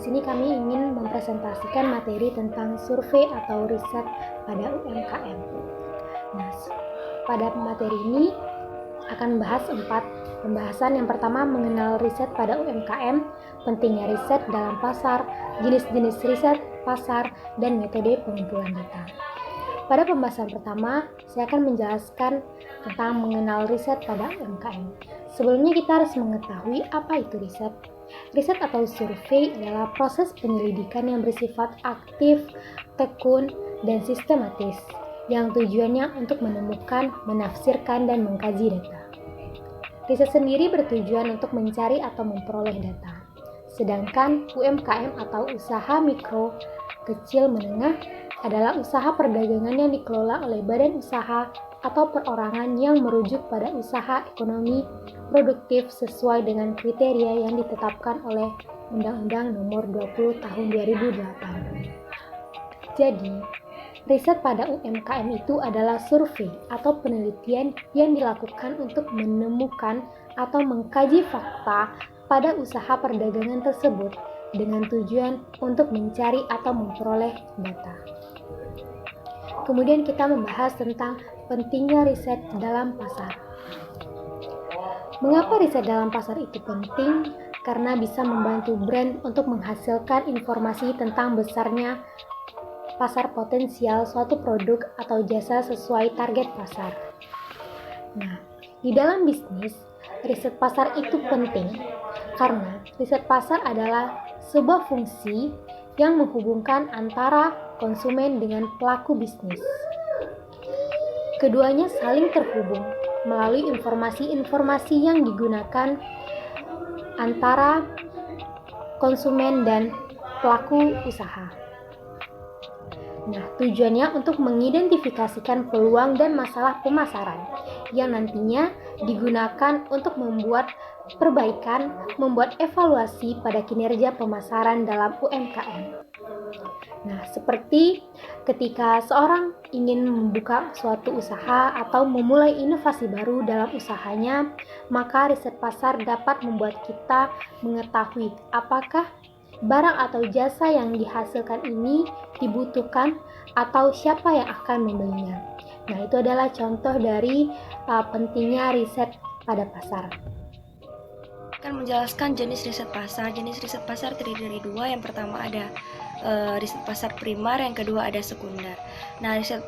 sini kami ingin mempresentasikan materi tentang survei atau riset pada UMKM. Nah, pada materi ini akan membahas 4 pembahasan. Yang pertama, mengenal riset pada UMKM, pentingnya riset dalam pasar, jenis-jenis riset pasar, dan metode pengumpulan data. Pada pembahasan pertama, saya akan menjelaskan tentang mengenal riset pada UMKM. Sebelumnya kita harus mengetahui apa itu riset. Riset atau survei adalah proses penyelidikan yang bersifat aktif, tekun, dan sistematis, yang tujuannya untuk menemukan, menafsirkan, dan mengkaji data. Riset sendiri bertujuan untuk mencari atau memperoleh data. Sedangkan UMKM atau usaha mikro, kecil, menengah adalah usaha perdagangan yang dikelola oleh badan usaha atau perorangan yang merujuk pada usaha ekonomi produktif sesuai dengan kriteria yang ditetapkan oleh Undang-Undang Nomor 20 Tahun 2008. Jadi, riset pada UMKM itu adalah survei atau penelitian yang dilakukan untuk menemukan atau mengkaji fakta pada usaha perdagangan tersebut dengan tujuan untuk mencari atau memperoleh data. Kemudian kita membahas tentang pentingnya riset dalam pasar. Mengapa riset dalam pasar itu penting? Karena bisa membantu brand untuk menghasilkan informasi tentang besarnya pasar potensial suatu produk atau jasa sesuai target pasar. Nah, di dalam bisnis, riset pasar itu penting karena riset pasar adalah sebuah fungsi yang menghubungkan antara konsumen dengan pelaku bisnis. Keduanya saling terhubung melalui informasi-informasi yang digunakan antara konsumen dan pelaku usaha. Nah, tujuannya untuk mengidentifikasikan peluang dan masalah pemasaran yang nantinya digunakan untuk membuat perbaikan, membuat evaluasi pada kinerja pemasaran dalam UMKM. Nah, seperti ketika seorang ingin membuka suatu usaha atau memulai inovasi baru dalam usahanya, maka riset pasar dapat membuat kita mengetahui apakah barang atau jasa yang dihasilkan ini dibutuhkan atau siapa yang akan membelinya. Nah, itu adalah contoh dari pentingnya riset pada pasar. Akan menjelaskan jenis riset pasar. Jenis riset pasar terdiri dari 2. Yang pertama ada riset pasar primer, yang kedua ada sekunder. Nah, riset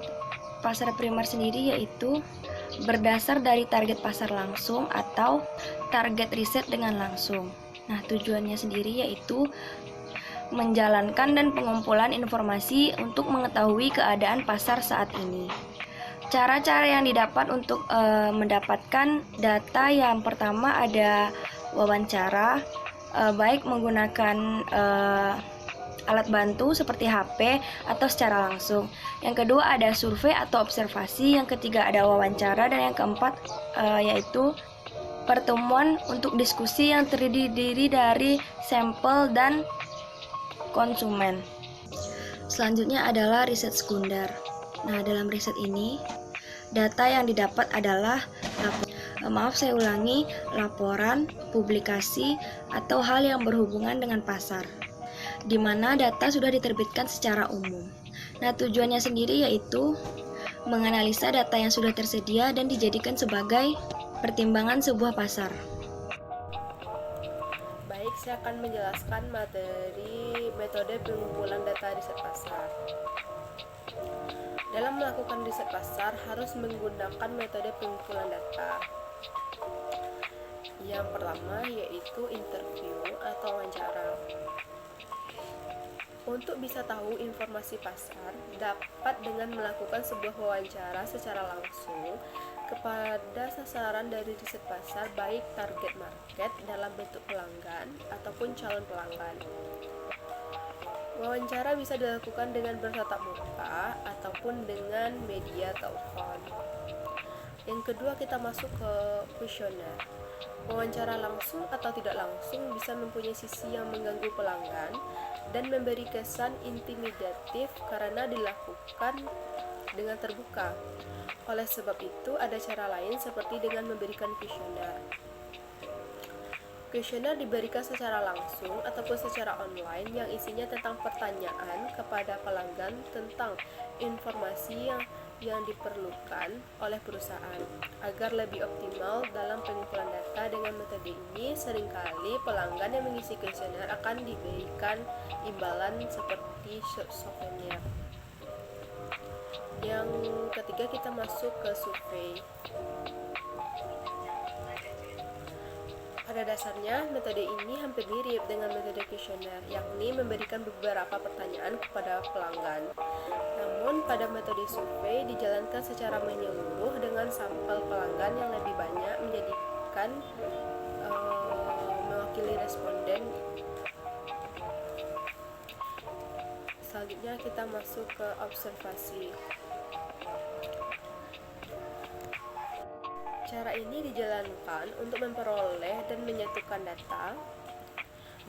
pasar primer sendiri yaitu berdasar dari target pasar langsung atau target riset dengan langsung. Nah, tujuannya sendiri yaitu menjalankan dan pengumpulan informasi untuk mengetahui keadaan pasar saat ini. Cara-cara yang didapat untuk mendapatkan data, yang pertama ada wawancara, baik menggunakan alat bantu seperti HP atau secara langsung. Yang kedua ada survei atau observasi, yang ketiga ada wawancara, dan yang keempat yaitu pertemuan untuk diskusi yang terdiri dari sampel dan konsumen. Selanjutnya adalah riset sekunder. Nah, dalam riset ini data yang didapat adalah laporan, publikasi, atau hal yang berhubungan dengan pasar, di mana data sudah diterbitkan secara umum. Nah, tujuannya sendiri yaitu menganalisa data yang sudah tersedia dan dijadikan sebagai pertimbangan sebuah pasar. Baik, saya akan menjelaskan materi metode pengumpulan data riset pasar. Dalam melakukan riset pasar harus menggunakan metode pengumpulan data. Yang pertama yaitu interview atau wawancara. Untuk bisa tahu informasi pasar, dapat dengan melakukan sebuah wawancara secara langsung kepada sasaran dari riset pasar, baik target market dalam bentuk pelanggan ataupun calon pelanggan. Wawancara bisa dilakukan dengan bertatap muka ataupun dengan media telepon. Yang kedua, kita masuk ke kuesioner. Wawancara langsung atau tidak langsung bisa mempunyai sisi yang mengganggu pelanggan dan memberi kesan intimidatif karena dilakukan dengan terbuka. Oleh sebab itu, ada cara lain seperti dengan memberikan kuesioner. Kuesioner diberikan secara langsung ataupun secara online yang isinya tentang pertanyaan kepada pelanggan tentang informasi yang diperlukan oleh perusahaan. Agar lebih optimal dalam pengumpulan data dengan metode ini, seringkali pelanggan yang mengisi kuesioner akan diberikan imbalan seperti souvenir. Yang ketiga, kita masuk ke survei. Pada dasarnya, metode ini hampir mirip dengan metode kuesioner, yakni memberikan beberapa pertanyaan kepada pelanggan. Namun, pada metode survei dijalankan secara menyeluruh dengan sampel pelanggan yang lebih banyak menjadikan mewakili responden. Selanjutnya kita masuk ke observasi. Cara ini dijalankan untuk memperoleh dan menyatukan data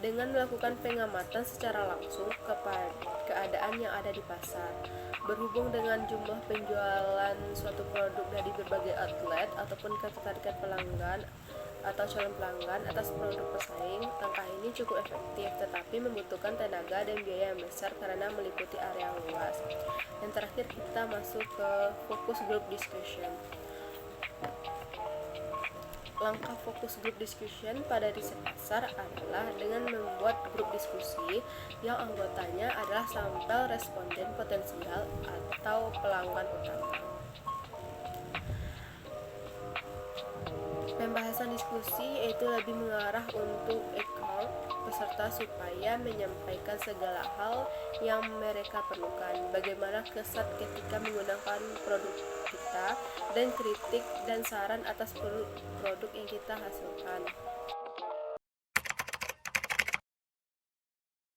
dengan melakukan pengamatan secara langsung kepada keadaan yang ada di pasar. Berhubung dengan jumlah penjualan suatu produk dari berbagai outlet ataupun ketertarikan pelanggan atau calon pelanggan atas produk pesaing, langkah ini cukup efektif tetapi membutuhkan tenaga dan biaya yang besar karena meliputi area yang luas. Dan terakhir kita masuk ke focus group discussion. Langkah fokus group discussion pada riset pasar adalah dengan membuat grup diskusi yang anggotanya adalah sampel responden potensial atau pelanggan utama. Pembahasan diskusi yaitu lebih mengarah untuk account peserta supaya menyampaikan segala hal yang mereka perlukan, bagaimana kesan ketika menggunakan produk kita, dan kritik dan saran atas produk yang kita hasilkan.